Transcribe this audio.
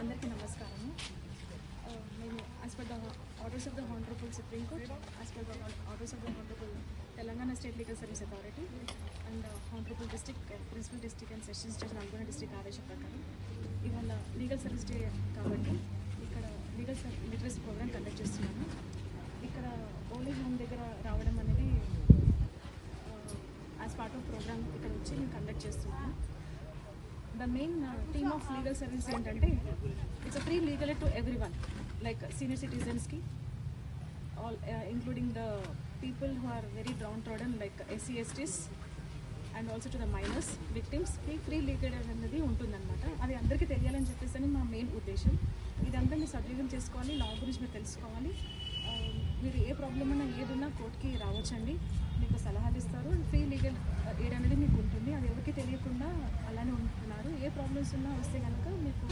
అందరికీ నమస్కారము. మేము as per the orders of the honourable supreme court, as per the orders of the honourable Telangana state legal service authority and honourable principal district and sessions judge Nalgonda district ఆదేశం ప్రకారం ఇవాళ legal service day కాబట్టి ఇక్కడ legal literacy programme conduct చేస్తున్నాము. ఇక్కడ old age home దగ్గర రావడం అనేది యాజ్ పార్ట్ ఆఫ్ ప్రోగ్రామ్ ఇక్కడ వచ్చి మేము కండక్ట్ చేస్తున్నాము. The main theme of legal service ఏంటంటే it's a free legal aid to everyone, like senior సిటిజన్స్కి all including the people who are very downtrodden like SC STs and also to the minors victims free legal aid అనేది ఉంటుందన్నమాట. అది అందరికీ తెలియాలని చెప్పేసి మా main ఉద్దేశం. ఇదంతా మీరు సద్వినియోగం చేసుకోవాలి, లా గురించి మీరు తెలుసుకోవాలి. మీరు ఏ ప్రాబ్లం ఉన్నా ఏదున్నా కోర్టుకి రావచ్చండి, మీకు సలహాలు ఇస్తారు. ఫ్రీ లీగల్ ఎయిడ్ అనేది మీకు ఉంటుంది, అది ఎవరికి తెలియకుండా అలానే ఉంటున్నారు. ఏ ప్రాబ్లమ్స్ ఉన్నా వస్తే కనుక మీకు